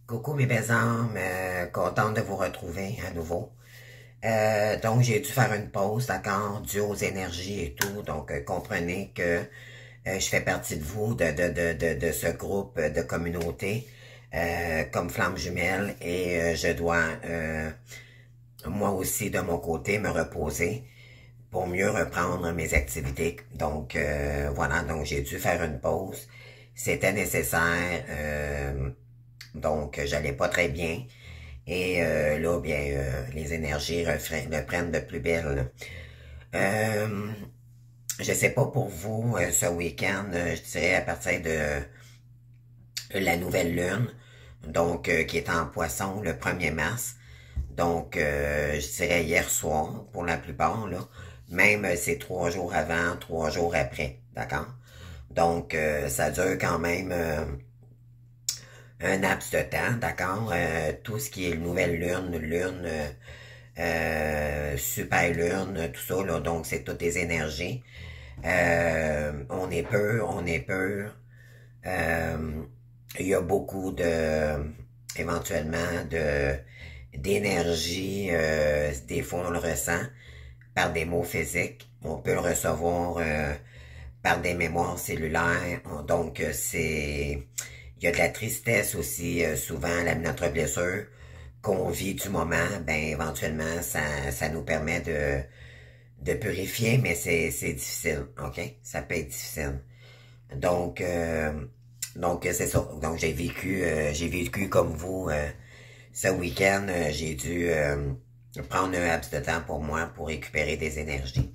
Coucou mes belles âmes, contente de vous retrouver à nouveau. Donc j'ai dû faire une pause, d'accord, dû aux énergies et tout. Donc comprenez que je fais partie de vous, de ce groupe de communauté comme flamme jumelle et je dois moi aussi de mon côté me reposer pour mieux reprendre mes activités. Donc voilà, donc j'ai dû faire une pause. C'était nécessaire. Donc, j'allais pas très bien. Et là, bien, les énergies reprennent de plus belle. Euh, je sais pas pour vous, ce week-end, je dirais à partir de la nouvelle lune, donc qui est en poisson le 1er mars. Donc, je dirais hier soir, pour la plupart, là. Même c'est 3 jours avant, 3 jours après, d'accord? Donc, ça dure quand même un laps de temps, d'accord? Tout ce qui est nouvelle lune, super lune, tout ça, là, donc c'est toutes des énergies. On est peu, on est peu. Euh, il y a beaucoup éventuellement, d'énergie, des fois on le ressent par des mots physiques. On peut le recevoir par des mémoires cellulaires. Donc, il y a de la tristesse aussi, souvent, notre blessure qu'on vit du moment, ben, éventuellement, ça nous permet de purifier, mais c'est difficile, ok? Ça peut être difficile. Donc, c'est ça. Donc, j'ai vécu comme vous, ce week-end, j'ai dû prendre un laps de temps pour moi pour récupérer des énergies.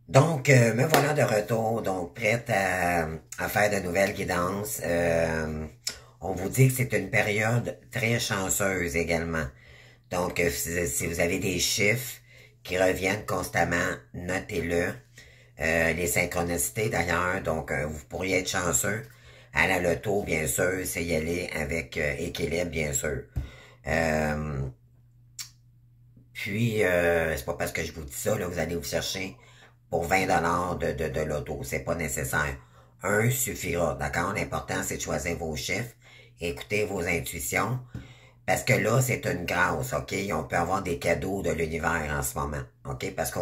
Donc, me voilà de retour, donc prête à faire de nouvelles guidances. On vous dit que c'est une période très chanceuse également. Donc, si vous avez des chiffres qui reviennent constamment, notez-le. Les synchronicités d'ailleurs, donc vous pourriez être chanceux. À la loto, bien sûr, c'est y aller avec équilibre, bien sûr. Puis, c'est pas parce que je vous dis ça, là, vous allez vous chercher pour 20 $ de loto. C'est pas nécessaire. Un suffira, d'accord? L'important, c'est de choisir vos chiffres, écouter vos intuitions, parce que là, c'est une grâce, OK? On peut avoir des cadeaux de l'univers en ce moment, OK? Parce que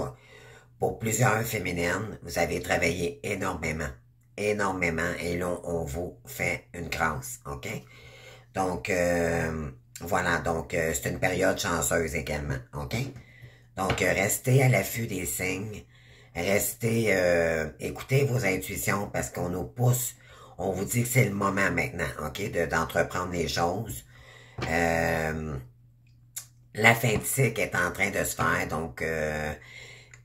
pour plusieurs féminines, vous avez travaillé énormément, énormément, et là, on vous fait une grâce, OK? Donc, voilà, donc c'est une période chanceuse également, OK? Donc, restez à l'affût des signes, restez, écoutez vos intuitions parce qu'on nous pousse, on vous dit que c'est le moment maintenant, OK, d'entreprendre les choses. La fin de cycle est en train de se faire, donc,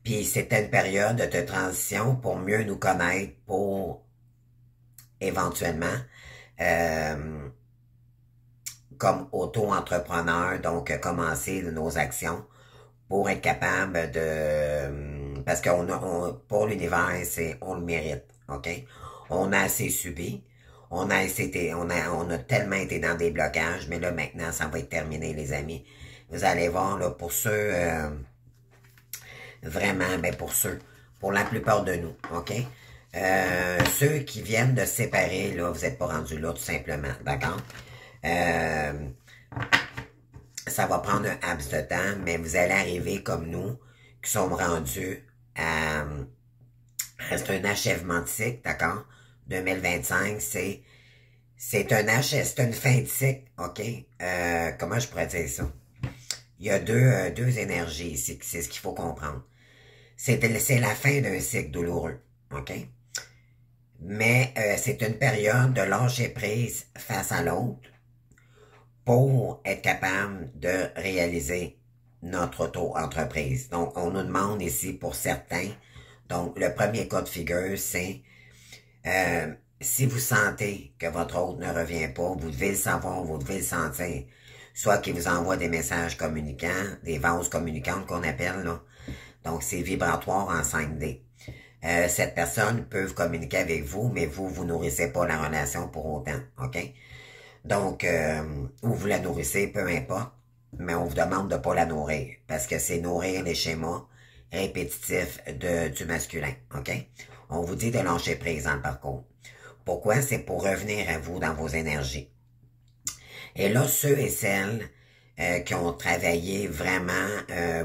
puis c'était une période de transition pour mieux nous connaître, pour éventuellement, euh, comme auto-entrepreneur, donc commencer nos actions pour être capable parce qu'on pour l'univers, on le mérite, OK? On a assez subi, on a tellement été dans des blocages, mais là maintenant, ça va être terminé, les amis. Vous allez voir, là, pour ceux, vraiment, ben pour la plupart de nous, OK? Ceux qui viennent de se séparer, là, vous n'êtes pas rendus là, tout simplement, d'accord? Ça va prendre un laps de temps, mais vous allez arriver comme nous, qui sommes rendus à... C'est un achèvement de cycle, d'accord? 2025, c'est une fin de cycle, OK? Comment je pourrais dire ça? Il y a deux énergies ici, c'est ce qu'il faut comprendre. C'est la fin d'un cycle douloureux, OK? Mais c'est une période de lâcher prise face à l'autre pour être capable de réaliser notre auto-entreprise. Donc, on nous demande ici pour certains, donc le premier cas de figure, c'est si vous sentez que votre hôte ne revient pas, vous devez le savoir, vous devez le sentir. Soit qu'il vous envoie des messages communicants, des vases communicantes qu'on appelle, là. Donc, c'est vibratoire en 5D. Cette personne peut communiquer avec vous, mais vous nourrissez pas la relation pour autant, OK? Donc, ou vous la nourrissez, peu importe, mais on vous demande de pas la nourrir, parce que c'est nourrir les schémas répétitifs du masculin, OK? On vous dit de lâcher prise dans le parcours. Pourquoi? C'est pour revenir à vous dans vos énergies. Et là, ceux et celles qui ont travaillé vraiment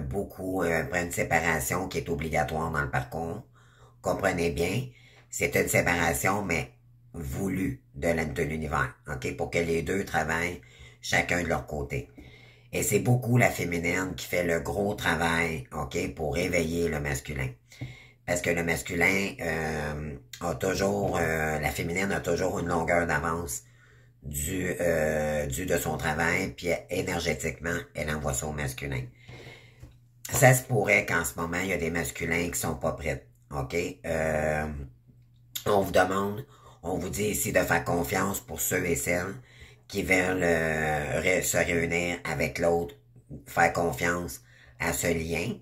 beaucoup après une séparation qui est obligatoire dans le parcours, comprenez bien, c'est une séparation, mais voulue de l'univers, OK? Pour que les deux travaillent chacun de leur côté. Et c'est beaucoup la féminine qui fait le gros travail, OK, pour réveiller le masculin. Parce que le masculin a toujours, la féminine a toujours une longueur d'avance dû de son travail, puis énergétiquement, elle envoie ça au masculin. Ça se pourrait qu'en ce moment, il y a des masculins qui sont pas prêts, OK? On vous demande, on vous dit ici de faire confiance pour ceux et celles qui veulent se réunir avec l'autre, faire confiance à ce lien.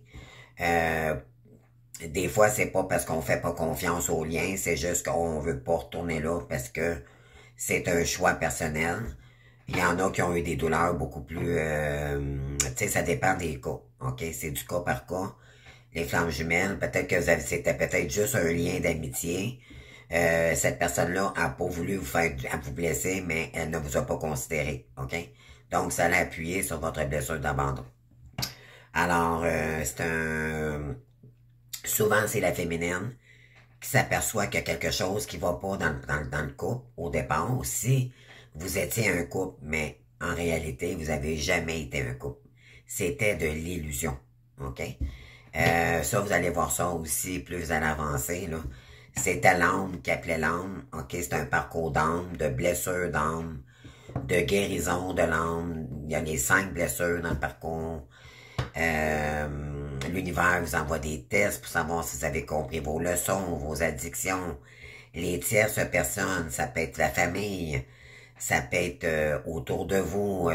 Des fois, c'est pas parce qu'on fait pas confiance au lien, c'est juste qu'on veut pas retourner là parce que c'est un choix personnel. Il y en a qui ont eu des douleurs beaucoup plus... tu sais, ça dépend des cas, OK? C'est du cas par cas. Les flammes jumelles, peut-être que c'était peut-être juste un lien d'amitié. Cette personne-là a pas voulu vous blesser, mais elle ne vous a pas considéré, OK? Donc, ça l'a appuyé sur votre blessure d'abandon. Alors, c'est un... Souvent, c'est la féminine qui s'aperçoit qu'il y a quelque chose qui va pas dans le couple au départ. Si vous étiez un couple, mais en réalité, vous avez jamais été un couple. C'était de l'illusion, OK? Ça, vous allez voir ça aussi, plus vous allez avancer, là. C'était l'âme qui appelait l'âme, OK? C'est un parcours d'âme, de blessure d'âme, de guérison de l'âme. Il y a les 5 blessures dans le parcours. L'univers vous envoie des tests pour savoir si vous avez compris vos leçons, vos addictions. Les tierces personnes, ça peut être la famille, ça peut être autour de vous,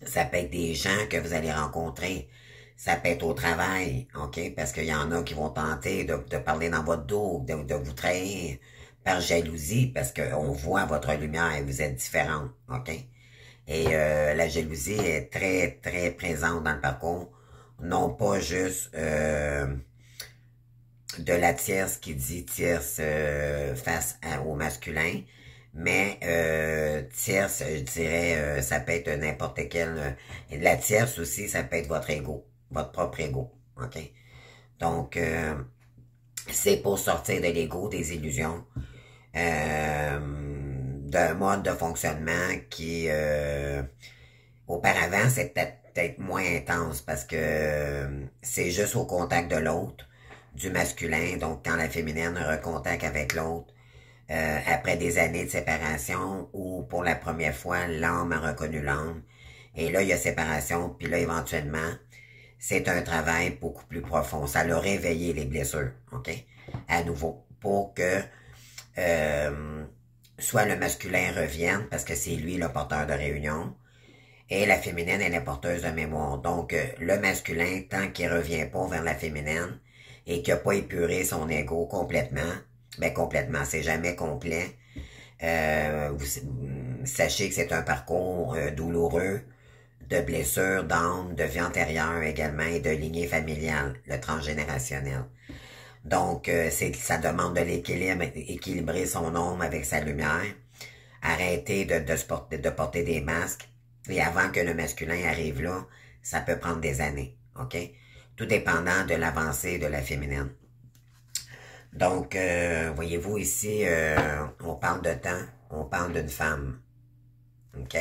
ça peut être des gens que vous allez rencontrer, ça peut être au travail, OK? Parce qu'il y en a qui vont tenter de parler dans votre dos, de vous trahir par jalousie, parce qu'on voit votre lumière et vous êtes différente, OK? Et la jalousie est très, très présente dans le parcours. Non pas juste de la tierce qui dit tierce face au masculin, mais tierce, je dirais, ça peut être n'importe quelle... la tierce aussi, ça peut être votre ego, votre propre ego, OK? Donc, c'est pour sortir de l'ego, des illusions, d'un mode de fonctionnement qui, auparavant, c'était peut-être moins intense parce que c'est juste au contact de l'autre, du masculin. Donc, quand la féminine recontacte avec l'autre, après des années de séparation, ou pour la première fois, l'âme a reconnu l'âme. Et là, il y a séparation, puis là, éventuellement, c'est un travail beaucoup plus profond. Ça l'a réveillé les blessures, OK? À nouveau, pour que soit le masculin revienne, parce que c'est lui le porteur de réunion, et la féminine, elle est porteuse de mémoire. Donc, le masculin, tant qu'il revient pas vers la féminine, et qu'il n'a pas épuré son ego complètement, ben complètement, c'est jamais complet. Sachez que c'est un parcours douloureux, de blessures, d'âme, de vie antérieure également, et de lignée familiale, le transgénérationnel. Donc, ça demande de l'équilibre, équilibrer son ombre avec sa lumière, arrêter de porter des masques, et avant que le masculin arrive là, ça peut prendre des années, OK? Tout dépendant de l'avancée de la féminine. Donc, voyez-vous ici, on parle de temps, on parle d'une femme, OK?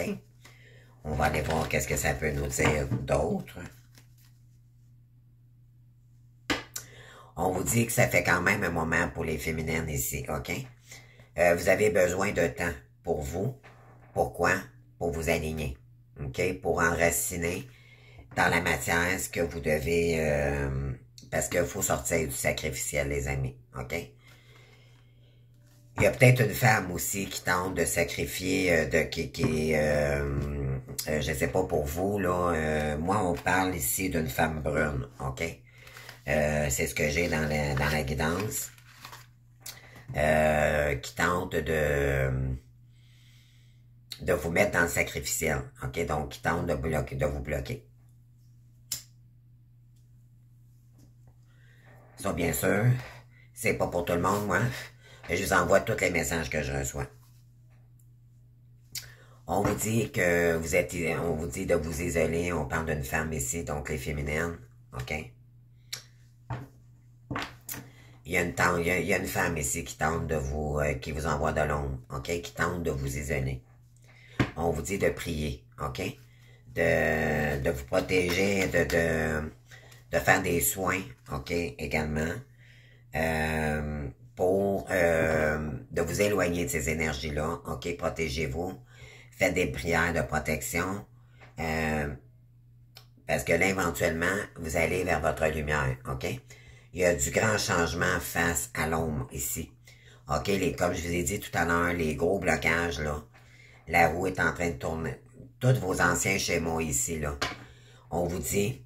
On va aller voir qu'est-ce que ça peut nous dire d'autre. On vous dit que ça fait quand même un moment pour les féminines ici, OK? Vous avez besoin de temps pour vous. Pourquoi? Pour vous aligner, OK? Pour enraciner dans la matière ce que vous devez... parce qu'il faut sortir du sacrificiel, les amis, OK? Il y a peut-être une femme aussi qui tente de sacrifier, je sais pas pour vous, là, moi on parle ici d'une femme brune, OK? C'est ce que j'ai dans la guidance. Qui tente de vous mettre dans le sacrificiel, OK? Donc, qui tente de vous bloquer. Ça, bien sûr, c'est pas pour tout le monde, moi. Je vous envoie tous les messages que je reçois. On vous dit que vous êtes, on vous dit de vous isoler, on parle d'une femme ici, donc les féminines, ok? Il y a une femme ici qui tente de vous, qui vous envoie de l'ombre, ok? Qui tente de vous isoler. On vous dit de prier, ok? De vous protéger, de faire des soins, ok? Également. Pour de vous éloigner de ces énergies-là, ok? Protégez-vous. Faites des prières de protection. Parce que là, éventuellement, vous allez vers votre lumière, ok? Il y a du grand changement face à l'ombre ici. OK, comme je vous ai dit tout à l'heure, les gros blocages, là, la roue est en train de tourner. Tous vos anciens schémas ici, là, on vous dit,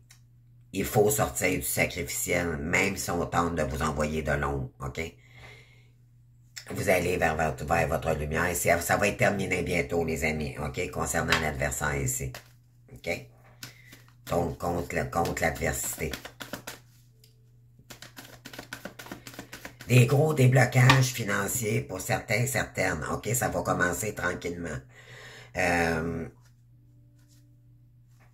il faut sortir du sacrificiel, même si on tente de vous envoyer de l'ombre, OK? Vous allez vers votre lumière. Ça va être terminé bientôt, les amis, OK? Concernant l'adversaire ici, OK? Donc, contre l'adversité. Des gros déblocages financiers pour certains, certaines. OK, ça va commencer tranquillement.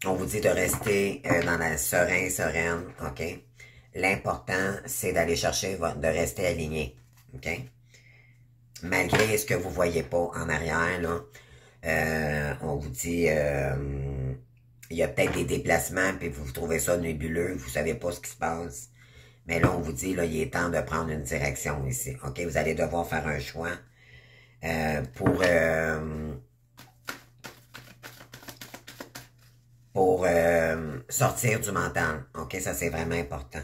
On vous dit de rester dans la sereine, OK? L'important, c'est d'aller chercher, de rester aligné, OK? Malgré ce que vous voyez pas en arrière, là, on vous dit, il y a peut-être des déplacements, puis vous trouvez ça nébuleux, vous savez pas ce qui se passe. Mais là, on vous dit, là, il est temps de prendre une direction ici. OK? Vous allez devoir faire un choix pour sortir du mental. OK? Ça, c'est vraiment important.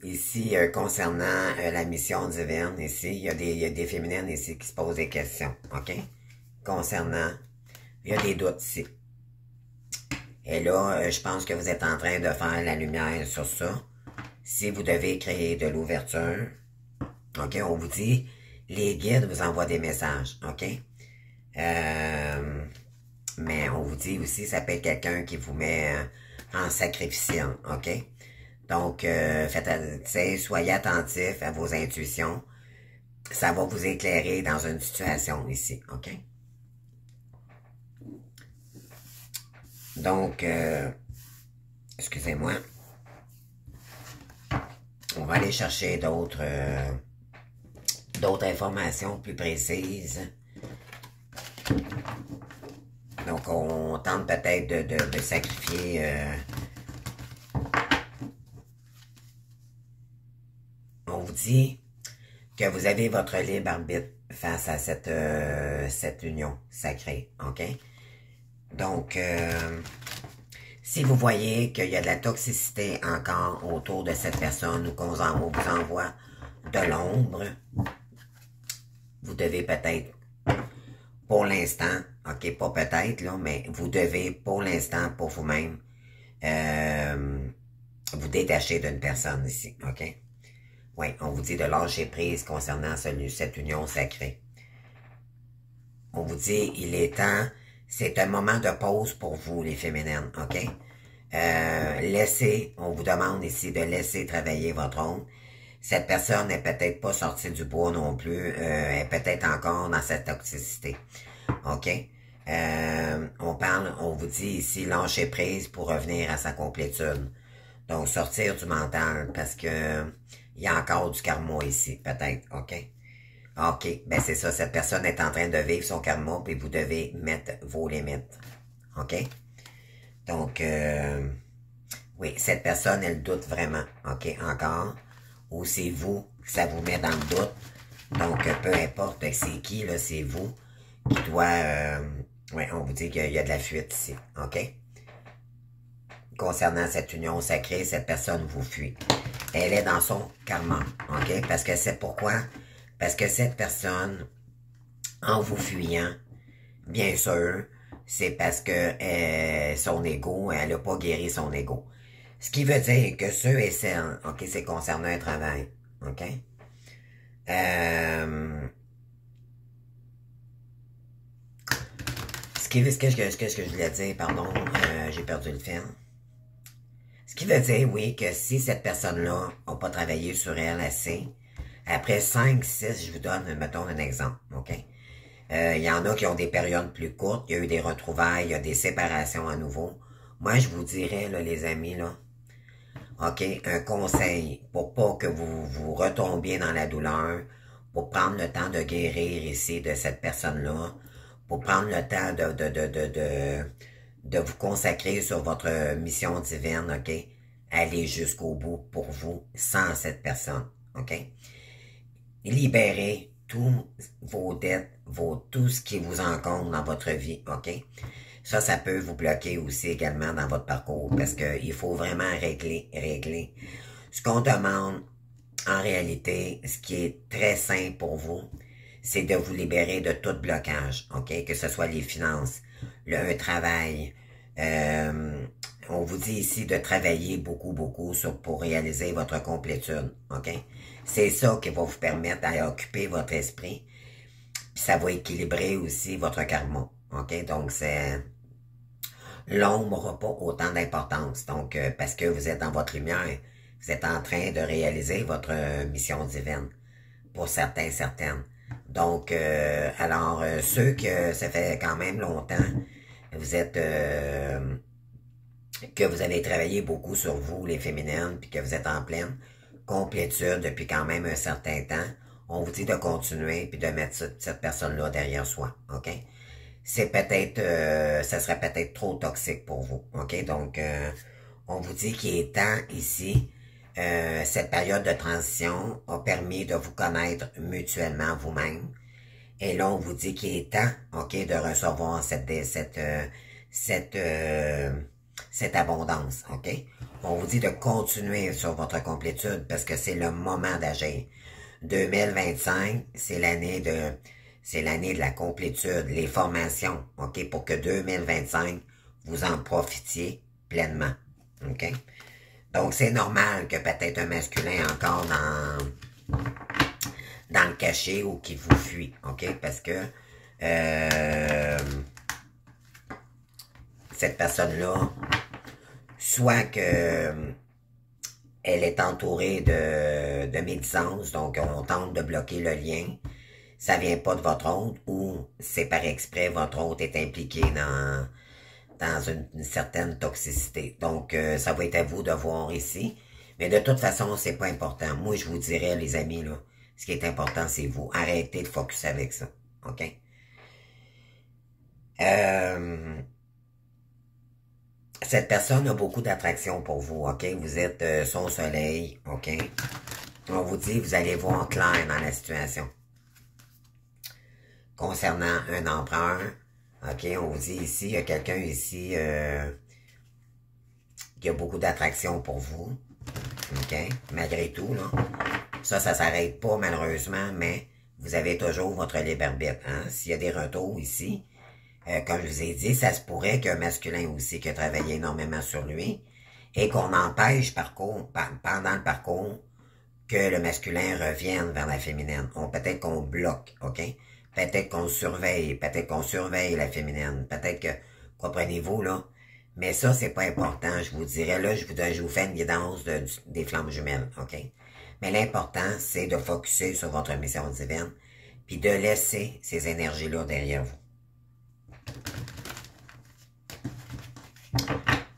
Ici, concernant la mission divine, ici, il y a des féminines ici qui se posent des questions, OK? Concernant, il y a des doutes ici. Et là, je pense que vous êtes en train de faire la lumière sur ça. Si vous devez créer de l'ouverture, OK, on vous dit, les guides vous envoient des messages, OK? Mais on vous dit aussi, ça peut être quelqu'un qui vous met en sacrifiant, OK? Donc, soyez attentifs à vos intuitions. Ça va vous éclairer dans une situation ici, OK? Donc, excusez-moi. On va aller chercher d'autres informations plus précises. Donc, on tente peut-être de sacrifier... on vous dit que vous avez votre libre arbitre face à cette union sacrée, OK? Donc, si vous voyez qu'il y a de la toxicité encore autour de cette personne ou qu'on vous envoie de l'ombre, vous devez peut-être, pour l'instant, OK, pas peut-être, là, mais vous devez, pour l'instant, pour vous-même, vous détacher d'une personne ici, OK? Oui, on vous dit de lâcher prise concernant cette union sacrée. On vous dit, il est temps, c'est un moment de pause pour vous, les féminines, OK? On vous demande ici de laisser travailler votre ombre. Cette personne n'est peut-être pas sortie du bois non plus, elle est peut-être encore dans cette toxicité, OK? On vous dit ici, lâcher prise pour revenir à sa complétude. Donc, sortir du mental, parce que il y a encore du karma ici, peut-être, OK? OK, ben c'est ça, cette personne est en train de vivre son karma, puis vous devez mettre vos limites, OK? Donc, oui, cette personne, elle doute vraiment, OK, encore, ou c'est vous, ça vous met dans le doute, donc peu importe c'est qui, là, c'est vous, qui doit, ouais, on vous dit qu'il y a de la fuite ici, OK? Concernant cette union sacrée, cette personne vous fuit. Elle est dans son karma, OK? Parce que c'est pourquoi? Parce que cette personne, en vous fuyant, bien sûr, c'est parce que son ego, elle n'a pas guéri son ego. Ce qui veut dire que ceux et celles, OK, c'est concernant un travail, OK? Qu'est-ce que je voulais dire, pardon, j'ai perdu le fil. Ce qui veut dire, oui, que si cette personne-là n'a pas travaillé sur elle assez, après 5, 6, je vous donne, mettons, un exemple, OK? Il y en a qui ont des périodes plus courtes, il y a eu des retrouvailles, il y a des séparations à nouveau. Moi, je vous dirais, là, les amis, là, OK, un conseil pour pas que vous retombiez dans la douleur, pour prendre le temps de guérir ici de cette personne-là, pour prendre le temps de vous consacrer sur votre mission divine, OK? Allez jusqu'au bout pour vous, sans cette personne, OK? Libérez tous vos dettes, tout ce qui vous encombre dans votre vie, OK? Ça peut vous bloquer aussi également dans votre parcours parce qu'il faut vraiment régler. Ce qu'on demande, en réalité, ce qui est très simple pour vous, c'est de vous libérer de tout blocage, OK? Que ce soit les finances, un travail. On vous dit ici de travailler beaucoup pour réaliser votre complétude, OK? C'est ça qui va vous permettre d'occuper votre esprit, puis ça va équilibrer aussi votre karma, OK? Donc, l'ombre n'aura pas autant d'importance, donc, parce que vous êtes dans votre lumière, vous êtes en train de réaliser votre mission divine, pour certains, certaines. Donc, alors, ceux que ça fait quand même longtemps, vous êtes, que vous avez travaillé beaucoup sur vous, les féminines, puis que vous êtes en pleine complétude depuis quand même un certain temps, on vous dit de continuer, puis de mettre cette personne-là derrière soi, OK? C'est peut-être, ça serait peut-être trop toxique pour vous, OK? Donc, on vous dit qu'il est temps ici. Cette période de transition a permis de vous connaître mutuellement vous-même. Et là, on vous dit qu'il est temps, OK, de recevoir cette abondance, OK? On vous dit de continuer sur votre complétude parce que c'est le moment d'agir. 2025, c'est l'année de la complétude, les formations, OK, pour que 2025, vous en profitiez pleinement, OK? Donc, c'est normal que peut-être un masculin encore dans le cachet ou qui vous fuit, OK? Parce que cette personne-là, soit que elle est entourée de médisance, donc on tente de bloquer le lien, ça vient pas de votre hôte, ou c'est par exprès, votre hôte est impliqué dans une certaine toxicité. Donc, ça va être à vous de voir ici. Mais de toute façon, c'est pas important. Moi, je vous dirais, les amis, là, ce qui est important, c'est vous. Arrêtez de focus avec ça. OK? Cette personne a beaucoup d'attraction pour vous, OK? Vous êtes son soleil, OK? On vous dit, vous allez voir clair dans la situation. Concernant un empereur, OK, on vous dit ici, il y a quelqu'un ici qui a beaucoup d'attraction pour vous, OK? Malgré tout, là. Ça s'arrête pas, malheureusement, mais vous avez toujours votre libre arbitre, hein? S'il y a des retours ici, comme je vous ai dit, ça se pourrait qu'un masculin aussi qui a travaillé énormément sur lui et qu'on empêche pendant le parcours que le masculin revienne vers la féminine. Peut-être qu'on bloque, OK? Peut-être qu'on surveille la féminine. Peut-être que, comprenez-vous, là? Mais ça, c'est pas important. Je vous dirais, là, je vous fais une guidance des flammes jumelles, OK? Mais l'important, c'est de focusser sur votre mission divine puis de laisser ces énergies-là derrière vous.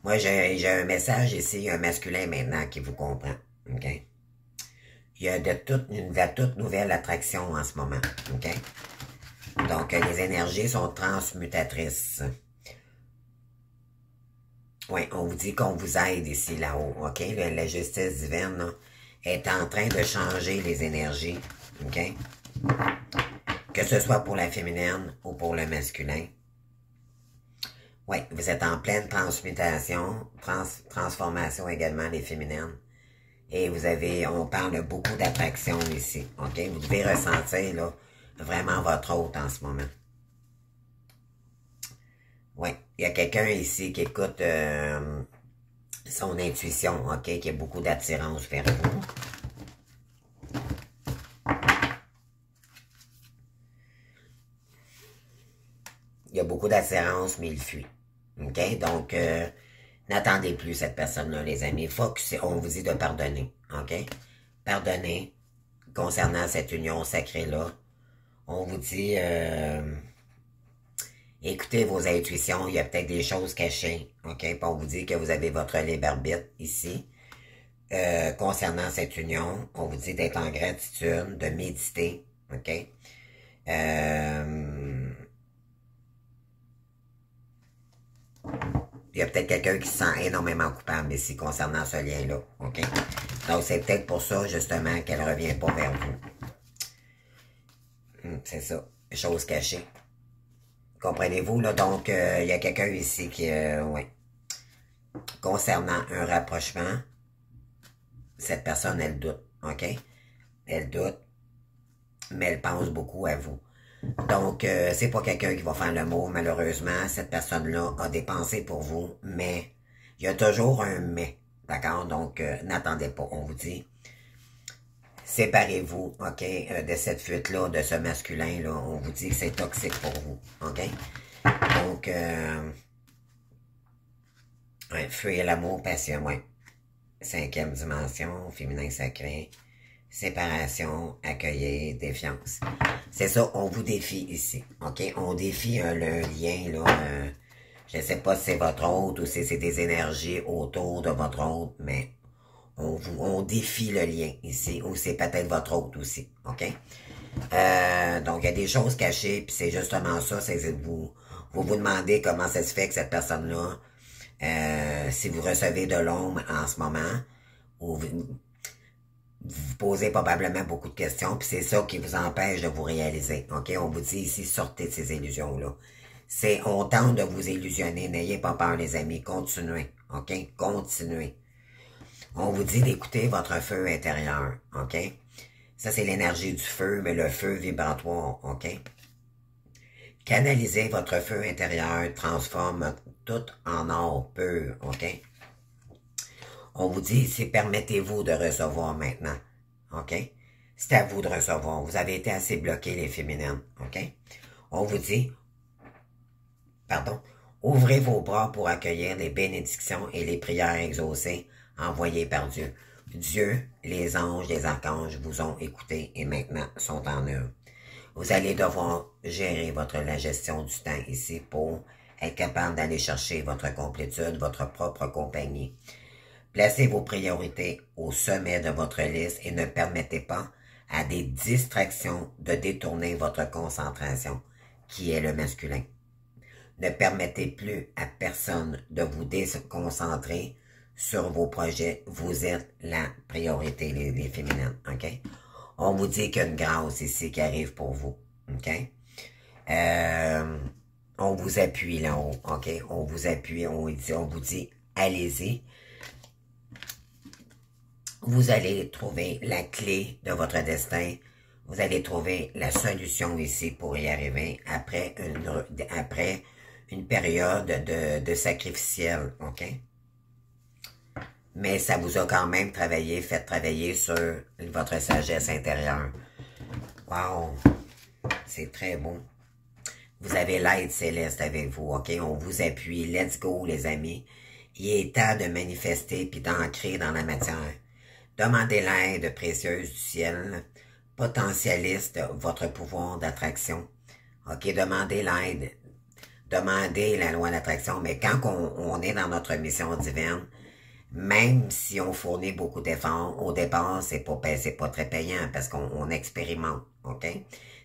Moi, j'ai un message ici, un masculin maintenant qui vous comprend, OK? Il y a de toute nouvelle attraction en ce moment, OK? Donc, les énergies sont transmutatrices. Oui, on vous dit qu'on vous aide ici, là-haut, OK? La justice divine là, est en train de changer les énergies, OK? Que ce soit pour la féminine ou pour le masculin. Oui, vous êtes en pleine transmutation, transformation également des féminines. Et on parle de beaucoup d'attraction ici, OK? Vous devez ressentir, là, vraiment votre hôte en ce moment. Oui, il y a quelqu'un ici qui écoute son intuition, OK? Qui a beaucoup d'attirance vers vous. Il y a beaucoup d'attirance, mais il fuit. OK? Donc, N'attendez plus cette personne-là, les amis. Focussez, on vous dit de pardonner, OK? Pardonnez concernant cette union sacrée-là. On vous dit, écoutez vos intuitions, il y a peut-être des choses cachées, OK? Puis on vous dit que vous avez votre libre arbitre ici. Concernant cette union, on vous dit d'être en gratitude, de méditer, OK? Il y a peut-être quelqu'un qui se sent énormément coupable ici concernant ce lien-là, OK? Donc, c'est peut-être pour ça, justement, qu'elle ne revient pas vers vous. C'est ça, chose cachée. Comprenez-vous, là? Donc, il y a quelqu'un ici qui, ouais. Concernant un rapprochement, cette personne, elle doute, OK? Elle doute, mais elle pense beaucoup à vous. Donc, c'est pas quelqu'un qui va faire le mot, malheureusement. Cette personne-là a des pensées pour vous, mais il y a toujours un mais, d'accord? Donc, n'attendez pas, on vous dit. Séparez-vous, OK, de cette fuite-là, de ce masculin-là. On vous dit que c'est toxique pour vous, OK? Donc, ouais, fuir l'amour, passion, ouais. 5e dimension, féminin sacré. Séparation, accueillir, défiance. C'est ça, on vous défie ici, OK? On défie le lien, là. Je ne sais pas si c'est votre hôte ou si c'est des énergies autour de votre hôte, mais on défie le lien ici, ou c'est peut-être votre hôte aussi, OK? Donc, il y a des choses cachées, puis c'est justement ça, c'est vous demandez comment ça se fait que cette personne-là, si vous recevez de l'ombre en ce moment, ou vous posez probablement beaucoup de questions, puis c'est ça qui vous empêche de vous réaliser. OK? On vous dit ici, sortez de ces illusions-là. On tente de vous illusionner. N'ayez pas peur, les amis. Continuez. OK? Continuez. On vous dit d'écouter votre feu intérieur. OK? Ça, c'est l'énergie du feu, mais le feu vibratoire. OK? Canalisez votre feu intérieur, transforme tout en or pur. OK? On vous dit ici, permettez-vous de recevoir maintenant. OK? C'est à vous de recevoir. Vous avez été assez bloqués, les féminines. OK? On vous dit, pardon, ouvrez vos bras pour accueillir les bénédictions et les prières exaucées envoyées par Dieu. Dieu, les anges, les archanges vous ont écouté et maintenant sont en œuvre. Vous allez devoir gérer la gestion du temps ici pour être capable d'aller chercher votre complétude, votre propre compagnie. Placez vos priorités au sommet de votre liste et ne permettez pas à des distractions de détourner votre concentration, qui est le masculin. Ne permettez plus à personne de vous déconcentrer sur vos projets. Vous êtes la priorité, les féminines, OK? On vous dit qu'il y a une grâce ici qui arrive pour vous, OK? On vous appuie là-haut, OK? On vous appuie, on vous dit, allez-y. Vous allez trouver la clé de votre destin. Vous allez trouver la solution ici pour y arriver après une période de sacrificiel, OK? Mais ça vous a quand même fait travailler sur votre sagesse intérieure. Wow! C'est très beau. Vous avez l'aide céleste avec vous, OK? On vous appuie. Let's go, les amis. Il est temps de manifester puis d'ancrer dans la matière. Demandez l'aide précieuse du ciel, potentialiste votre pouvoir d'attraction. OK, demandez l'aide. Demandez la loi d'attraction, mais quand on est dans notre mission divine, même si on fournit beaucoup d'efforts, au départ, c'est pas très payant parce qu'on expérimente, OK?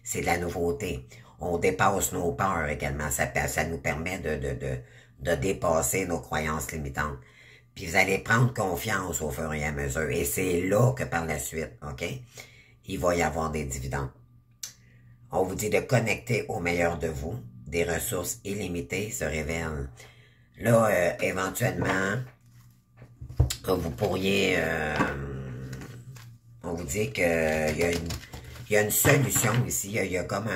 C'est de la nouveauté. On dépasse nos peurs également. Ça nous permet de dépasser nos croyances limitantes. Puis vous allez prendre confiance au fur et à mesure. Et c'est là que par la suite, OK, il va y avoir des dividendes. On vous dit de connecter au meilleur de vous. Des ressources illimitées se révèlent. Là, éventuellement, vous pourriez... on vous dit qu'il y a une solution ici. Il y a comme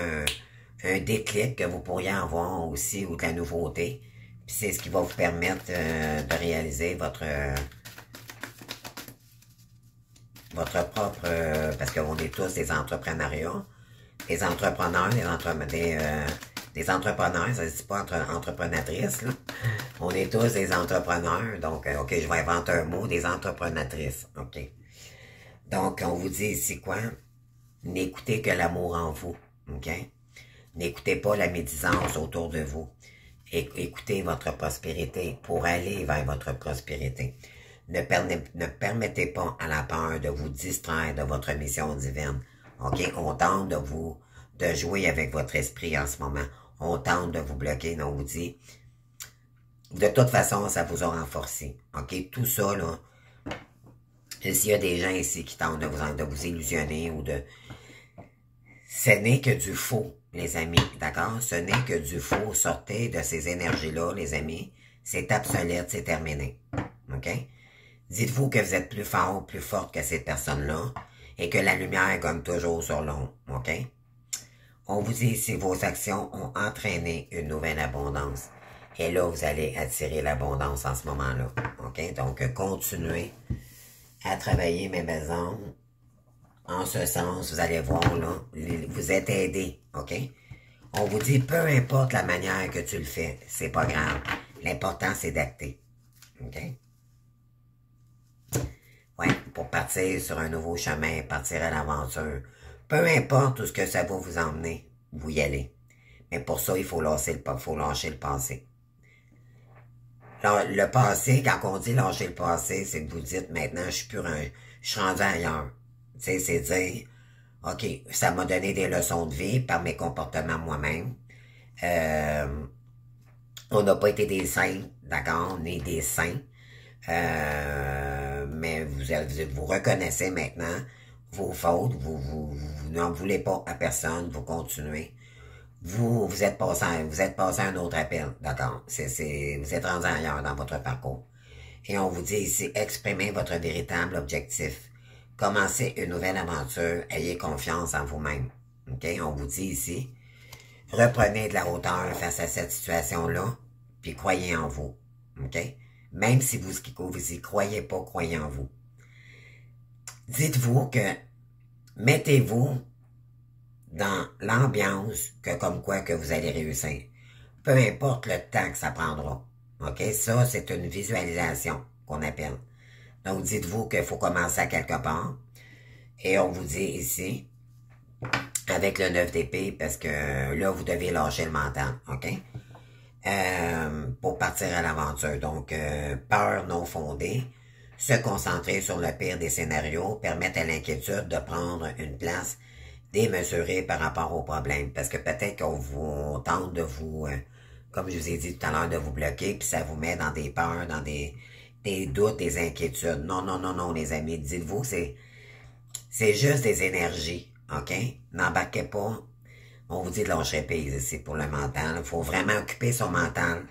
un déclic que vous pourriez avoir aussi ou de la nouveauté. Puis c'est ce qui va vous permettre de réaliser votre propre... parce qu'on est tous des entrepreneuriats. Des entrepreneurs, des entrepreneurs, ça ne se dit pas entreprenatrices, là. On est tous des entrepreneurs, donc, OK, je vais inventer un mot, des entreprenatrices, OK. Donc, on vous dit ici quoi? N'écoutez que l'amour en vous, OK? N'écoutez pas la médisance autour de vous. Écoutez votre prospérité pour aller vers votre prospérité. Ne permettez pas à la peur de vous distraire de votre mission divine. OK? On tente de jouer avec votre esprit en ce moment. On tente de vous bloquer. On vous dit, de toute façon, ça vous a renforcé. OK? Tout ça, là, s'il y a des gens ici qui tentent de vous illusionner ou de... Ce n'est que du faux, les amis, d'accord? Ce n'est que du faux. Sortez de ces énergies-là, les amis. C'est obsolète, c'est terminé. OK? Dites-vous que vous êtes plus fort, plus forte que ces personnes-là et que la lumière gagne toujours sur l'ombre. OK? On vous dit ici, vos actions ont entraîné une nouvelle abondance. Et là, vous allez attirer l'abondance en ce moment-là. OK? Donc, continuez à travailler mes maisons. En ce sens, vous allez voir, là, vous êtes aidés, OK? On vous dit, peu importe la manière que tu le fais, c'est pas grave. L'important, c'est d'acter, OK? Ouais, pour partir sur un nouveau chemin, partir à l'aventure. Peu importe où ce que ça va vous emmener, vous y allez. Mais pour ça, il faut lâcher le passé. Le passé, quand on dit lâcher le passé, c'est que vous dites, maintenant, je suis rendu ailleurs. Tu sais, c'est dire, OK, ça m'a donné des leçons de vie par mes comportements moi-même. On n'a pas été des saints, d'accord? On est des saints. Mais vous reconnaissez maintenant vos fautes. Vous n'en voulez pas à personne. Vous continuez. Vous êtes passé à un autre appel, d'accord? Vous êtes rendu ailleurs dans votre parcours. Et on vous dit ici, exprimez votre véritable objectif. Commencez une nouvelle aventure, ayez confiance en vous-même. OK? On vous dit ici, reprenez de la hauteur face à cette situation-là, puis croyez en vous. OK? Même si vous y croyez pas, croyez en vous. Dites-vous que, mettez-vous dans l'ambiance que comme quoi que vous allez réussir. Peu importe le temps que ça prendra. OK? Ça, c'est une visualisation qu'on appelle. Donc, dites-vous qu'il faut commencer à quelque part. Et on vous dit ici, avec le 9 d'épée, parce que là, vous devez lâcher le mental, OK? Pour partir à l'aventure. Donc, peur non fondée, se concentrer sur le pire des scénarios, permettre à l'inquiétude de prendre une place démesurée par rapport au problème. Parce que peut-être qu'on tente de vous, comme je vous ai dit tout à l'heure, de vous bloquer, puis ça vous met dans des peurs, dans des doutes, des inquiétudes. Non, non, non, non, les amis, dites-vous, c'est juste des énergies, OK? N'embarquez pas. On vous dit de lâcher prise ici pour le mental. Il faut vraiment occuper son mental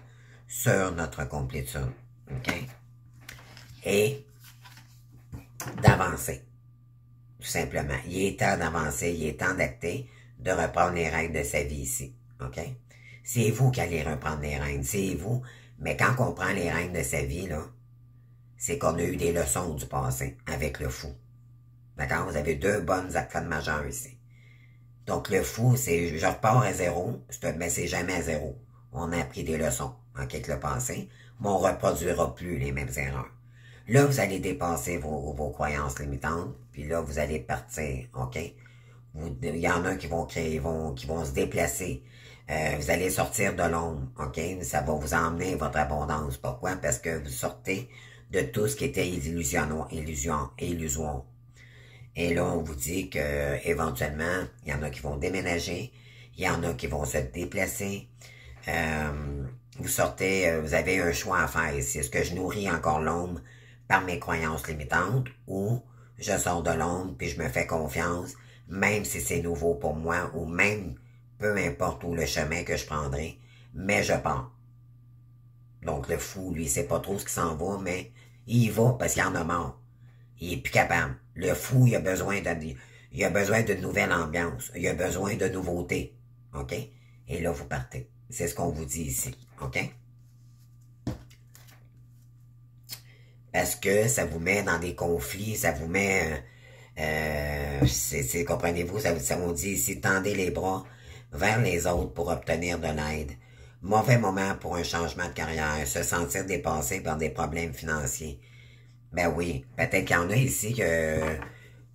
sur notre complétude, OK? Et d'avancer, tout simplement. Il est temps d'avancer, il est temps d'acter, de reprendre les règnes de sa vie ici, OK? C'est vous qui allez reprendre les règnes, c'est vous. Mais quand on prend les règnes de sa vie, là, c'est qu'on a eu des leçons du passé avec le fou. D'accord? Vous avez deux bonnes arcades majeures ici. Donc, le fou, c'est, je repars à zéro, mais c'est jamais à zéro. On a appris des leçons, OK, avec le passé, mais on ne reproduira plus les mêmes erreurs. Là, vous allez dépasser vos croyances limitantes, puis là, vous allez partir, OK? Il y en a qui vont créer, qui vont se déplacer. Vous allez sortir de l'ombre, OK? Ça va vous emmener votre abondance. Pourquoi? Parce que vous sortez de tout ce qui était illusoire. Et là, on vous dit que éventuellement, il y en a qui vont déménager, il y en a qui vont se déplacer. Vous sortez, vous avez un choix à faire ici. Est-ce que je nourris encore l'ombre par mes croyances limitantes ou je sors de l'ombre puis je me fais confiance, même si c'est nouveau pour moi ou même peu importe où le chemin que je prendrai, mais je pars. Donc le fou, lui, il sait pas trop ce qui s'en va, mais il y va parce qu'il en a marre. Il est plus capable. Le fou, il a besoin d'une nouvelle ambiance. Il a besoin de nouveautés. OK? Et là, vous partez. C'est ce qu'on vous dit ici. OK? Parce que ça vous met dans des conflits, ça vous met... comprenez-vous, ça vous dit ici, tendez les bras vers les autres pour obtenir de l'aide. Mauvais moment pour un changement de carrière, se sentir dépassé par des problèmes financiers. Ben oui, peut-être qu'il y en a ici que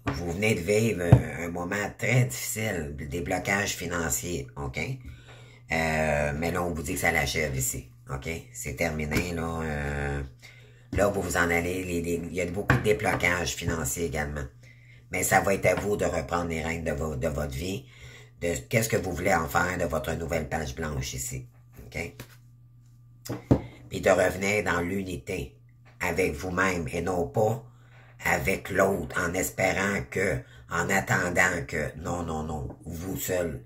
vous venez de vivre un moment très difficile, des blocages financiers, OK? Mais là, on vous dit que ça l'achève ici, OK? C'est terminé, là. Là, vous vous en allez. Il y a beaucoup de déblocages financiers également. Mais ça va être à vous de reprendre les règnes de votre vie, de qu'est-ce que vous voulez en faire de votre nouvelle page blanche ici, OK? Puis de revenir dans l'unité avec vous-même et non pas avec l'autre en espérant que, en attendant que, non, non, non, vous seul,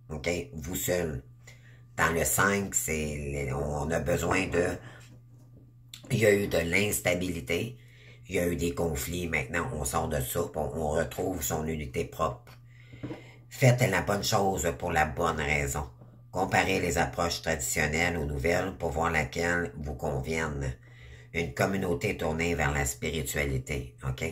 OK? Vous seul. Dans le 5, on a besoin de, il y a eu de l'instabilité, il y a eu des conflits, maintenant on sort de ça, on retrouve son unité propre. Faites la bonne chose pour la bonne raison. Comparez les approches traditionnelles aux nouvelles pour voir laquelle vous conviennent. Une communauté tournée vers la spiritualité, OK?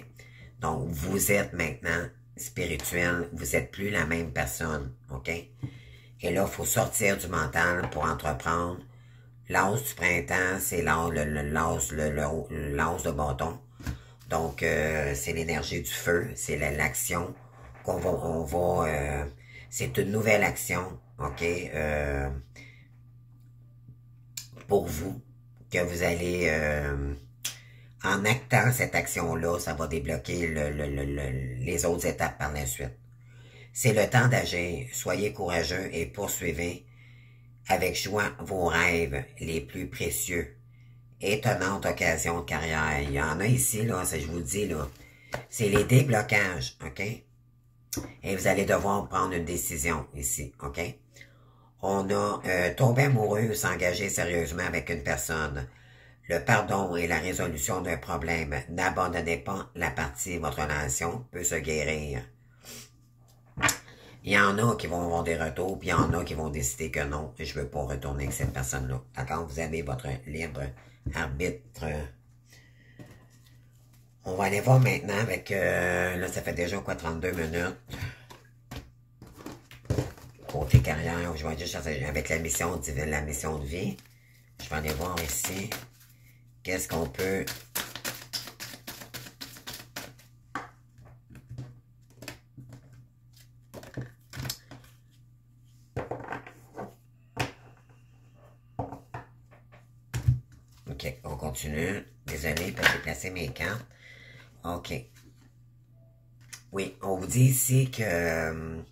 Donc, vous êtes maintenant spirituel, vous n'êtes plus la même personne, OK? Et là, il faut sortir du mental pour entreprendre. L'as du printemps, c'est l'as de bâton. Donc, c'est l'énergie du feu, c'est l'action c'est une nouvelle action, OK, pour vous, que vous allez, en actant cette action-là, ça va débloquer les autres étapes par la suite. C'est le temps d'agir, soyez courageux et poursuivez avec joie vos rêves les plus précieux. Étonnante occasion de carrière. Il y en a ici, là, je vous le dis, là. C'est les déblocages, OK? Et vous allez devoir prendre une décision ici, OK? On a tombé amoureux ou s'engager sérieusement avec une personne. Le pardon et la résolution d'un problème. N'abandonnez pas la partie. Votre relation peut se guérir. Il y en a qui vont avoir des retours, puis il y en a qui vont décider que non, je veux pas retourner avec cette personne-là. D'accord? Vous avez votre libre arbitre. On va aller voir maintenant avec... là, ça fait déjà quoi, 32 minutes. Côté carrière, je vais juste avec la mission de vie. Je vais aller voir ici. Qu'est-ce qu'on peut... OK, on continue. Désolé, parce que j'ai placé mes cartes. OK. Oui, on vous dit ici que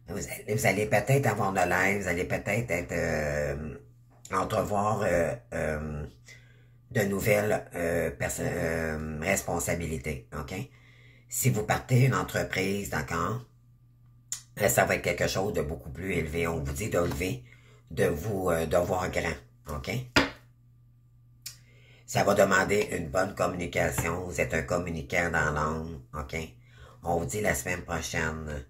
vous allez peut-être avoir de l'aide, vous allez peut-être entrevoir de nouvelles responsabilités, OK? Si vous partez une entreprise, d'accord, ça va être quelque chose de beaucoup plus élevé. On vous dit de voir grand, OK? Ça va demander une bonne communication. Vous êtes un communicant dans l'âme, OK? On vous dit la semaine prochaine.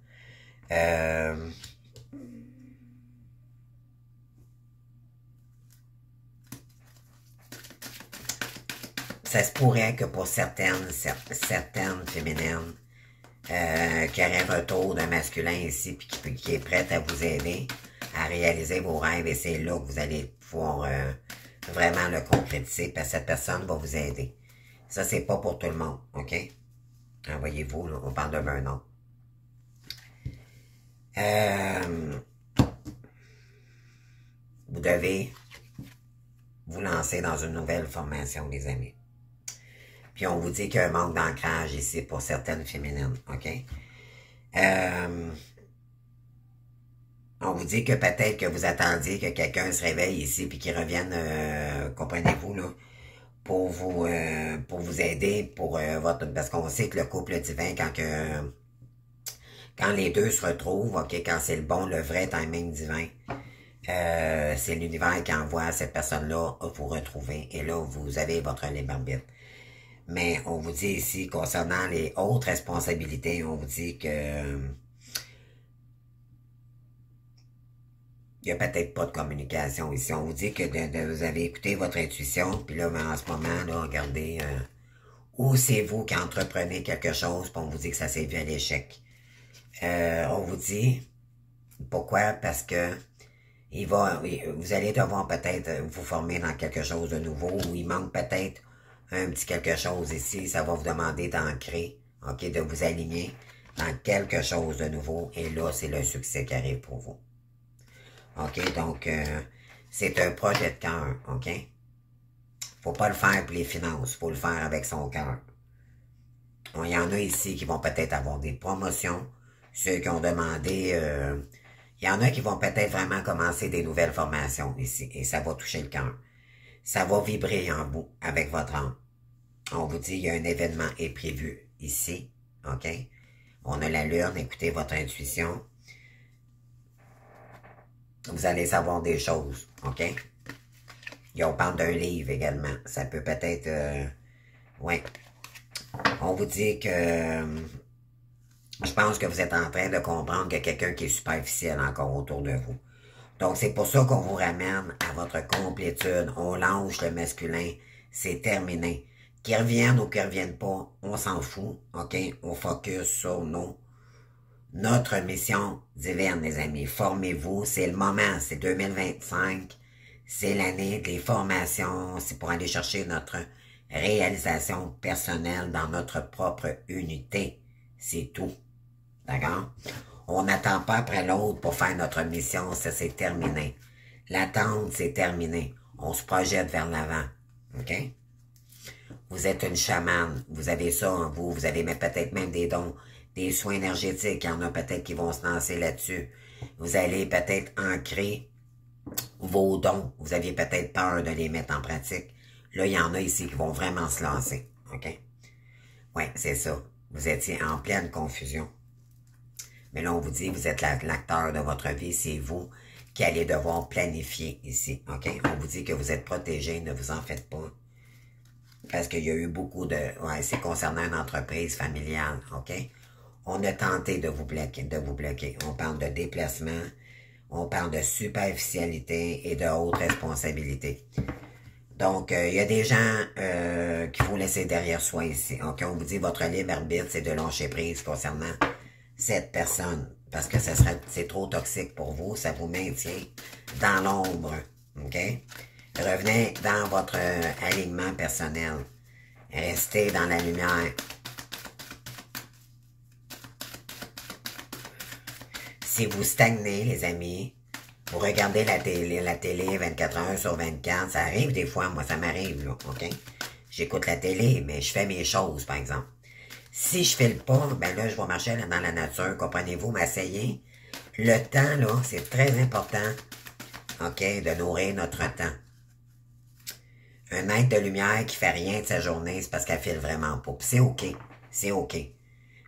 Ça se pourrait que pour certaines féminines, qui auraient un retour d'un masculin ici, puis qui est prête à vous aider à réaliser vos rêves, et c'est là que vous allez pouvoir vraiment le concrétiser, parce que cette personne va vous aider. Ça, c'est pas pour tout le monde, OK? Voyez-vous, on parle de burn-out. Vous devez vous lancer dans une nouvelle formation, les amis. Puis on vous dit qu'il y a un manque d'ancrage ici pour certaines féminines, OK? On vous dit que peut-être que vous attendiez que quelqu'un se réveille ici puis qu'il revienne, comprenez-vous, là, pour vous aider, parce qu'on sait que le couple divin, quand les deux se retrouvent, OK, quand c'est le bon, le vrai timing divin, c'est l'univers qui envoie cette personne-là vous retrouver. Et là, vous avez votre libre arbitre. Mais on vous dit ici, concernant les autres responsabilités, on vous dit que il n'y a peut-être pas de communication ici. On vous dit que vous avez écouté votre intuition, puis là, en ce moment, là, regardez, ou c'est vous qui entreprenez quelque chose, puis on vous dit que ça s'est vu à l'échec. On vous dit, pourquoi? Parce que Vous allez devoir peut-être vous former dans quelque chose de nouveau, ou il manque peut-être un petit quelque chose ici, ça va vous demander d'ancrer, ok, de vous aligner dans quelque chose de nouveau, et là, c'est le succès qui arrive pour vous. Ok, donc, c'est un projet de cœur, ok? Faut pas le faire pour les finances, faut le faire avec son cœur. Il y en a ici qui vont peut-être avoir des promotions, ceux qui ont demandé, il y en a qui vont peut-être vraiment commencer des nouvelles formations ici, et ça va toucher le cœur. Ça va vibrer en vous avec votre âme. On vous dit, il y a un événement est prévu ici, ok? On a la lune, écoutez votre intuition. Vous allez savoir des choses, ok? Et on parle d'un livre également. Ça peut peut-être, ouais. On vous dit que, je pense que vous êtes en train de comprendre qu'il y a quelqu'un qui est superficiel encore autour de vous. Donc, c'est pour ça qu'on vous ramène à votre complétude. On lâche le masculin. C'est terminé. Qu'ils reviennent ou qu'ils reviennent pas, on s'en fout, ok? On focus sur notre mission divine, les amis. Formez-vous, c'est le moment, c'est 2025. C'est l'année des formations, c'est pour aller chercher notre réalisation personnelle dans notre propre unité. C'est tout. D'accord? On n'attend pas après l'autre pour faire notre mission, ça c'est terminé. L'attente, c'est terminé. On se projette vers l'avant. OK? Vous êtes une chamane, vous avez ça en vous, vous avez peut-être même des dons, des soins énergétiques, il y en a peut-être qui vont se lancer là-dessus. Vous allez peut-être ancrer vos dons, vous aviez peut-être peur de les mettre en pratique. Là, il y en a ici qui vont vraiment se lancer. OK? Ouais, c'est ça. Vous étiez en pleine confusion. Mais là, on vous dit, vous êtes l'acteur de votre vie, c'est vous qui allez devoir planifier ici, ok? On vous dit que vous êtes protégé, ne vous en faites pas. Parce qu'il y a eu beaucoup de... Ouais, c'est concernant une entreprise familiale, ok? On a tenté de vous bloquer, On parle de déplacement, on parle de superficialité et de haute responsabilité. Donc, il y a des gens qu'il faut laisser derrière soi ici. Ok, on vous dit, votre libre arbitre, c'est de lâcher prise concernant cette personne, parce que c'est trop toxique pour vous, ça vous maintient dans l'ombre, ok? Revenez dans votre alignement personnel, restez dans la lumière. Si vous stagnez, les amis, vous regardez la télé 24 heures sur 24, ça arrive des fois, moi ça m'arrive, là, ok? J'écoute la télé, mais je fais mes choses, par exemple. Si je file pas, ben là, je vais marcher dans la nature, comprenez-vous, m'essayer. Le temps, là, c'est très important, ok, de nourrir notre temps. Un être de lumière qui fait rien de sa journée, c'est parce qu'elle file vraiment pas. C'est ok, c'est ok.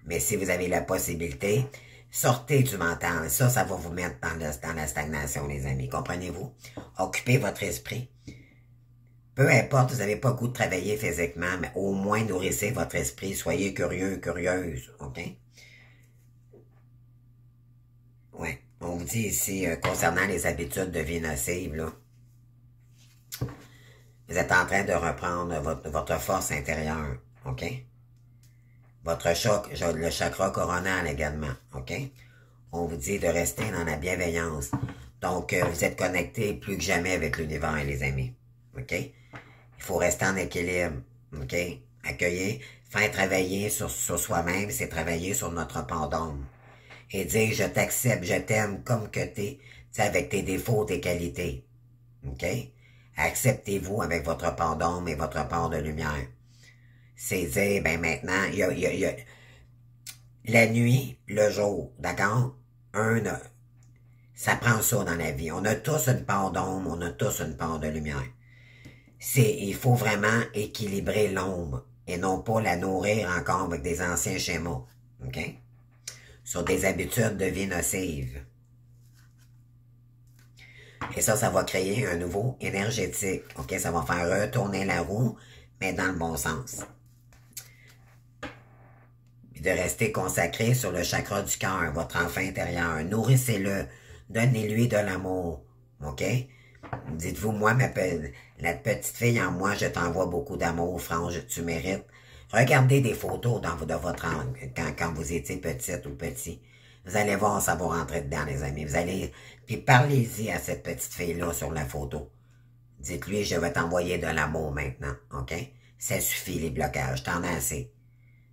Mais si vous avez la possibilité, sortez du mental. Ça va vous mettre dans la stagnation, les amis, comprenez-vous? Occupez votre esprit. Peu importe, vous n'avez pas le goût de travailler physiquement, mais au moins nourrissez votre esprit. Soyez curieux, curieuse, ok? Ouais. On vous dit ici, concernant les habitudes de vie nocives, là, vous êtes en train de reprendre votre force intérieure, ok? Le chakra coronal également, ok? On vous dit de rester dans la bienveillance. Donc, vous êtes connectés plus que jamais avec l'univers, les amis, ok? Il faut rester en équilibre, ok? Accueillir, faire travailler sur soi-même, c'est travailler sur notre part d'âme. Et dire, je t'accepte, je t'aime comme que t'es, avec tes défauts, tes qualités, ok? Acceptez-vous avec votre part d'âme et votre part de lumière. C'est dire, ben maintenant, il y a la nuit, le jour, d'accord? Ça prend ça dans la vie. On a tous une part d'ombre, on a tous une part de lumière. Il faut vraiment équilibrer l'ombre et non pas la nourrir encore avec des anciens schémas, ok? Sur des habitudes de vie nocives. Et ça va créer un nouveau énergétique, ok? Ça va faire retourner la roue, mais dans le bon sens. Puis de rester consacré sur le chakra du cœur, votre enfant intérieur. Nourrissez-le, donnez-lui de l'amour, ok? Dites-vous, moi, la petite fille en moi, je t'envoie beaucoup d'amour, Frange, tu mérites. Regardez des photos de votre quand vous étiez petite ou petit. Vous allez voir, ça va rentrer dedans, les amis. Vous allez... Puis parlez-y à cette petite fille-là sur la photo. Dites-lui, je vais t'envoyer de l'amour maintenant, OK? Ça suffit, les blocages. T'en as assez.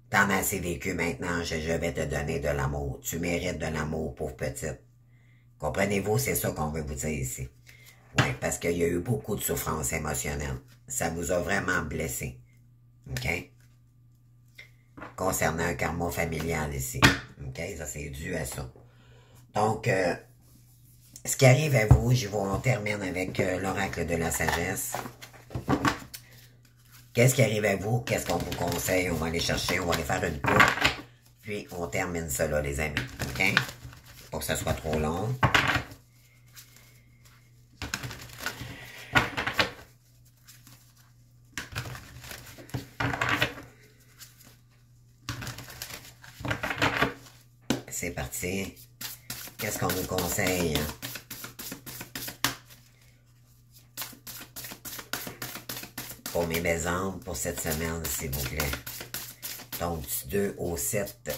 T'en as assez vécu maintenant, je vais te donner de l'amour. Tu mérites de l'amour, pauvre petite. Comprenez-vous, c'est ça qu'on veut vous dire ici. Oui, parce qu'il y a eu beaucoup de souffrance émotionnelle. Ça vous a vraiment blessé. OK? Concernant un karma familial ici. OK? Ça, c'est dû à ça. Donc, ce qui arrive à vous, on termine avec l'oracle de la sagesse. Qu'est-ce qui arrive à vous? Qu'est-ce qu'on vous conseille? On va aller chercher, on va aller faire une coupe. Puis, on termine ça là, les amis. OK? Pour que ça soit trop long. C'est parti. Qu'est-ce qu'on vous conseille? Pour mes belles âmes, pour cette semaine, s'il vous plaît. Donc, du 2 au 7,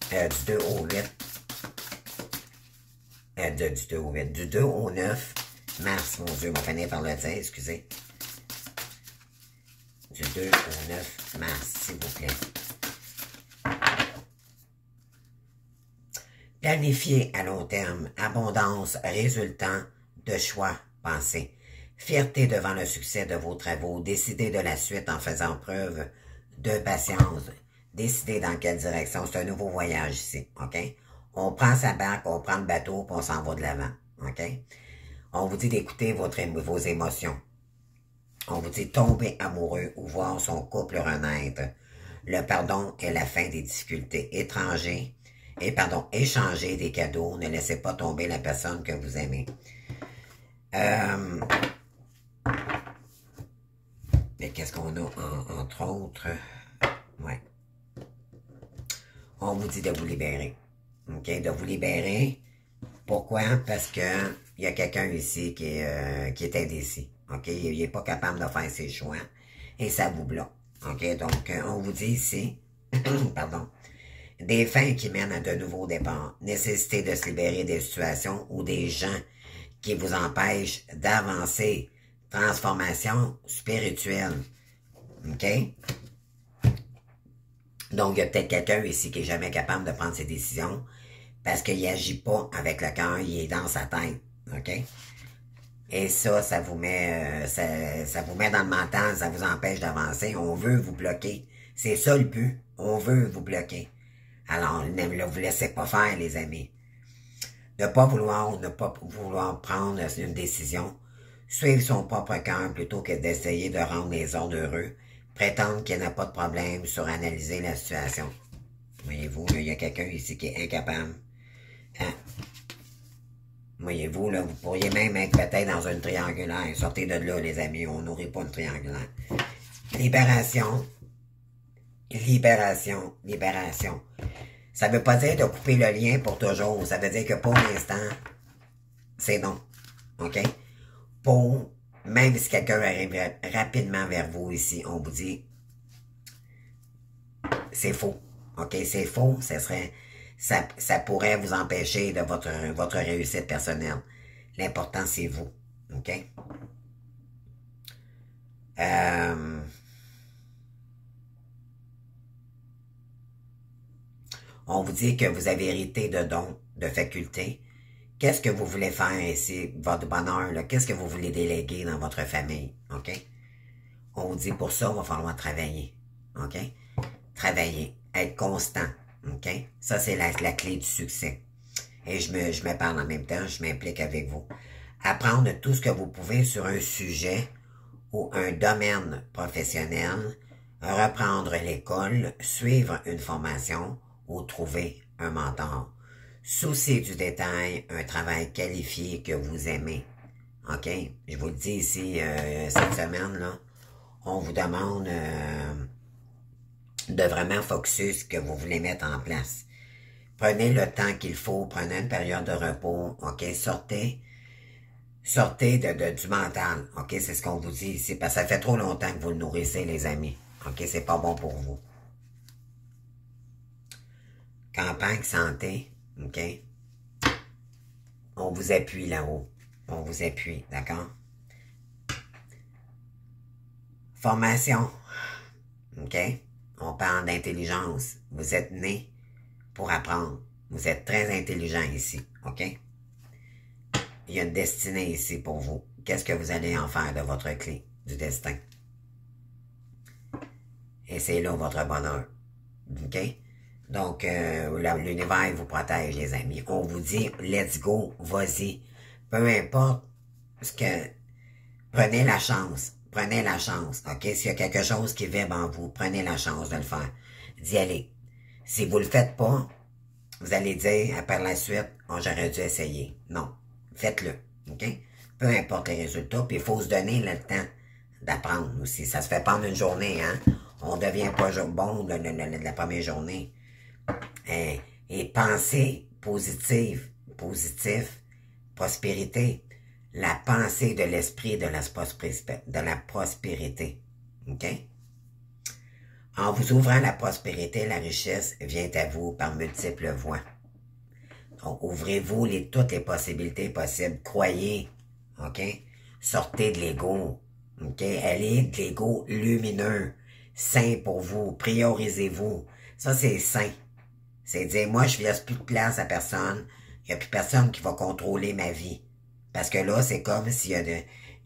du 2 au 8, du 2 au 8, du 2 au 9 mars, mon Dieu, on va finir par le dire, excusez. Du 2 au 9 mars, s'il vous plaît. Planifier à long terme, abondance résultant de choix pensés. Fierté devant le succès de vos travaux, décidez de la suite en faisant preuve de patience. Décidez dans quelle direction. C'est un nouveau voyage ici, OK? On prend sa barque, on prend le bateau, puis on s'en va de l'avant, OK? On vous dit d'écouter vos émotions. On vous dit tomber amoureux ou voir son couple renaître. Le pardon est la fin des difficultés. Échanger des cadeaux. Ne laissez pas tomber la personne que vous aimez. Mais qu'est-ce qu'on a entre autres? Ouais. On vous dit de vous libérer. OK? De vous libérer. Pourquoi? Parce que il y a quelqu'un ici qui est indécis. OK? Il n'est pas capable de faire ses choix. Et ça vous bloque. OK? Donc, on vous dit ici, pardon, des fins qui mènent à de nouveaux départs. Nécessité de se libérer des situations ou des gens qui vous empêchent d'avancer. Transformation spirituelle. OK? Donc, il y a peut-être quelqu'un ici qui est jamais capable de prendre ses décisions parce qu'il n'agit pas avec le cœur, il est dans sa tête. OK? Et ça vous met ça vous met dans le mental, ça vous empêche d'avancer. On veut vous bloquer. C'est ça le but. On veut vous bloquer. Alors, ne vous laissez pas faire, les amis. Ne pas vouloir prendre une décision. Suivre son propre cœur plutôt que d'essayer de rendre les autres heureux. Prétendre qu'il n'y a pas de problème, suranalyser la situation. Voyez-vous, il y a quelqu'un ici qui est incapable. Hein? Voyez-vous, là, vous pourriez même être peut-être dans une triangulaire. Sortez de là, les amis, on nourrit pas une triangulaire. Libération. Libération. Libération. Ça veut pas dire de couper le lien pour toujours. Ça veut dire que pour l'instant, c'est non. OK? Pour, même si quelqu'un arrive rapidement vers vous ici, on vous dit, c'est faux. OK? C'est faux. Ça pourrait vous empêcher de votre réussite personnelle. L'important, c'est vous. OK? On vous dit que vous avez hérité de dons, de facultés. Qu'est-ce que vous voulez faire ici, votre bonheur, là? Qu'est-ce que vous voulez déléguer dans votre famille? OK? On vous dit pour ça, il va falloir travailler. OK? Travailler. Être constant. OK? Ça, c'est la clé du succès. Et je me parle en même temps, je m'implique avec vous. Apprendre tout ce que vous pouvez sur un sujet ou un domaine professionnel, reprendre l'école, suivre une formation ou trouver un mentor. Souci du détail, un travail qualifié que vous aimez. OK? Je vous le dis ici, cette semaine, là, on vous demande de vraiment focus que vous voulez mettre en place. Prenez le temps qu'il faut, prenez une période de repos, OK? Sortez du mental, OK? C'est ce qu'on vous dit ici, parce que ça fait trop longtemps que vous le nourrissez, les amis. OK? C'est pas bon pour vous. Campagne santé, OK? On vous appuie là-haut. On vous appuie, d'accord? Formation. OK? On parle d'intelligence. Vous êtes né pour apprendre. Vous êtes très intelligent ici. OK? Il y a une destinée ici pour vous. Qu'est-ce que vous allez en faire de votre clé du destin? Et c'est là votre bonheur. OK? Donc, l'univers vous protège, les amis. On vous dit, let's go, vas-y. Peu importe ce que... Prenez la chance. Prenez la chance. OK? S'il y a quelque chose qui vibre en vous, prenez la chance de le faire. D'y aller. Si vous le faites pas, vous allez dire, par la suite, oh, j'aurais dû essayer. Non. Faites-le. OK? Peu importe les résultats. Puis il faut se donner le temps d'apprendre aussi. Ça se fait pas en une journée, hein? On ne devient pas bon de la première journée. Et pensée positive, prospérité, la pensée de l'esprit de la prospérité. OK? En vous ouvrant la prospérité, la richesse vient à vous par multiples voies. Donc, ouvrez-vous toutes les possibilités possibles. Croyez. OK? Sortez de l'ego. OK? Allez de l'ego lumineux. Sain pour vous. Priorisez-vous. Ça, c'est sain. C'est dire, moi, je laisse plus de place à personne. Il n'y a plus personne qui va contrôler ma vie. Parce que là, c'est comme s'il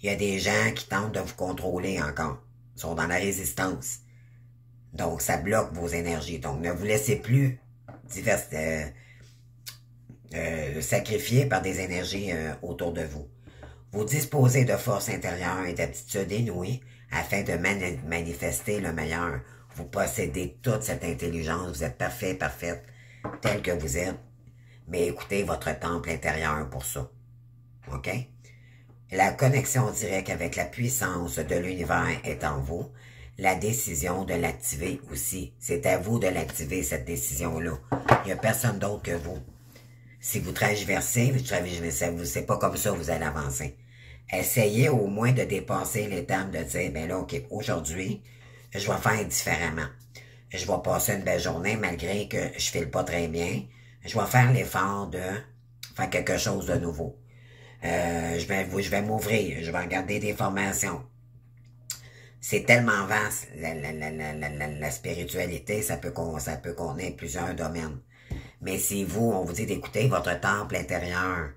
y a des gens qui tentent de vous contrôler encore. Ils sont dans la résistance. Donc, ça bloque vos énergies. Donc, ne vous laissez plus sacrifier par des énergies autour de vous. Vous disposez de force intérieure et d'aptitudes inouïes afin de manifester le meilleur. Vous possédez toute cette intelligence. Vous êtes parfait, parfaite, tel que vous êtes. Mais écoutez votre temple intérieur pour ça. OK? La connexion directe avec la puissance de l'univers est en vous. La décision de l'activer aussi. C'est à vous de l'activer, cette décision-là. Il n'y a personne d'autre que vous. Si vous traversez, c'est pas comme ça que vous allez avancer. Essayez au moins de dépasser l'étape de dire, ben là, OK, aujourd'hui, je vais faire différemment. Je vais passer une belle journée malgré que je file pas très bien. Je vais faire l'effort de faire quelque chose de nouveau. Je vais m'ouvrir, je vais regarder des formations. C'est tellement vaste, la spiritualité, ça peut contenir plusieurs domaines. Mais si vous, on vous dit d'écouter votre temple intérieur,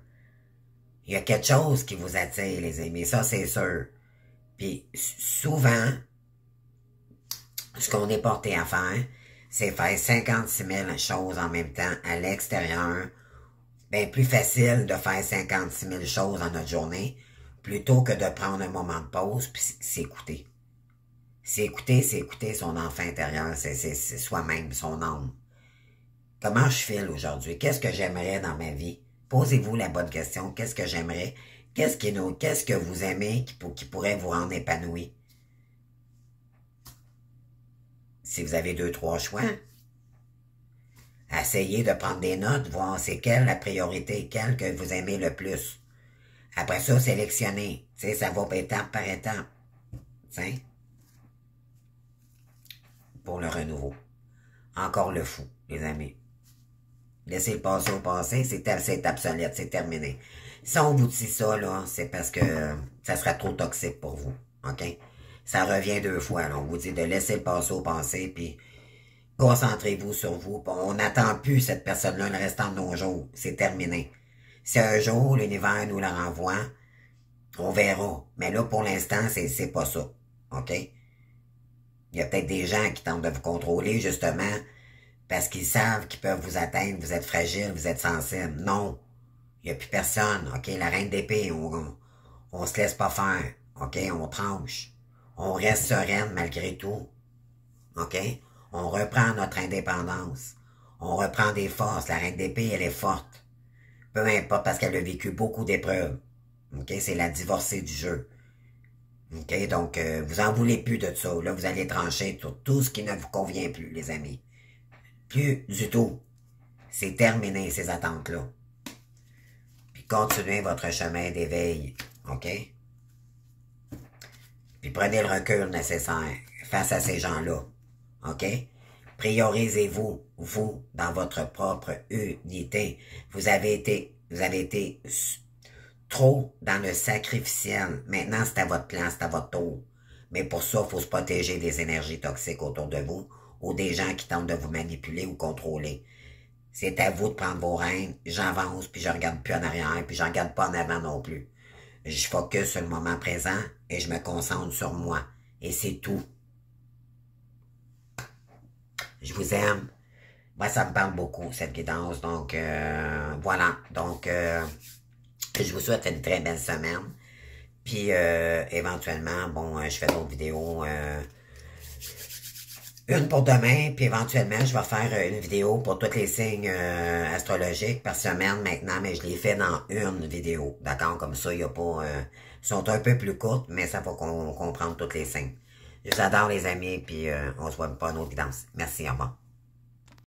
il y a quelque chose qui vous attire, les amis, ça c'est sûr. Puis souvent, ce qu'on est porté à faire, c'est faire 56 000 choses en même temps à l'extérieur. Bien plus facile de faire 56 000 choses dans notre journée plutôt que de prendre un moment de pause puis s'écouter. C'est écouter son enfant intérieur, c'est soi-même, son âme. Comment je file aujourd'hui? Qu'est-ce que j'aimerais dans ma vie? Posez-vous la bonne question. Qu'est-ce que j'aimerais? Qu'est-ce que vous aimez qui pourrait vous rendre épanoui? Si vous avez 2-3 choix, essayez de prendre des notes, voir c'est quelle la priorité, quelle que vous aimez le plus. Après ça, sélectionnez. Tu sais, ça va étape par étape. Tu sais? Pour le renouveau. Encore le fou, les amis. Laissez le passé au passé, c'est obsolète, c'est terminé. Si on vous dit ça, là, c'est parce que ça serait trop toxique pour vous. OK? Ça revient 2 fois. Là. On vous dit de laisser le passé au passé, puis concentrez-vous sur vous. On n'attend plus cette personne-là le restant de nos jours. C'est terminé. Si un jour l'univers nous la renvoie, on verra. Mais là, pour l'instant, c'est pas ça. OK? Il y a peut-être des gens qui tentent de vous contrôler, justement, parce qu'ils savent qu'ils peuvent vous atteindre, vous êtes fragile, vous êtes sensible. Non. Il n'y a plus personne. OK? La reine d'épée, on se laisse pas faire. OK? On tranche. On reste sereine malgré tout. OK? On reprend notre indépendance. On reprend des forces. La reine d'épée, elle est forte. Peu importe, parce qu'elle a vécu beaucoup d'épreuves. OK? C'est la divorcée du jeu. OK? Donc, vous en voulez plus de ça. Là, vous allez trancher sur tout ce qui ne vous convient plus, les amis. Plus du tout. C'est terminé, ces attentes-là. Puis continuez votre chemin d'éveil. OK? Puis prenez le recul nécessaire face à ces gens-là. OK? Priorisez-vous, vous, dans votre propre unité. Vous avez été trop dans le sacrificiel. Maintenant, c'est à votre plan, c'est à votre tour. Mais pour ça, il faut se protéger des énergies toxiques autour de vous ou des gens qui tentent de vous manipuler ou contrôler. C'est à vous de prendre vos rênes. J'avance, puis je regarde plus en arrière, puis je regarde pas en avant non plus. Je focus sur le moment présent et je me concentre sur moi. Et c'est tout. Je vous aime. Moi, ça me parle beaucoup, cette guidance. Donc, voilà. Donc, je vous souhaite une très belle semaine. Puis, éventuellement, bon, je fais d'autres vidéos. Une pour demain, puis éventuellement, je vais faire une vidéo pour tous les signes astrologiques par semaine maintenant, mais je les fais dans une vidéo. D'accord? Comme ça, il n'y a pas... ils sont un peu plus courtes, mais ça va comprendre tous les signes. Je vous adore, les amis, puis on se voit pas une autre guidance. Merci, au revoir.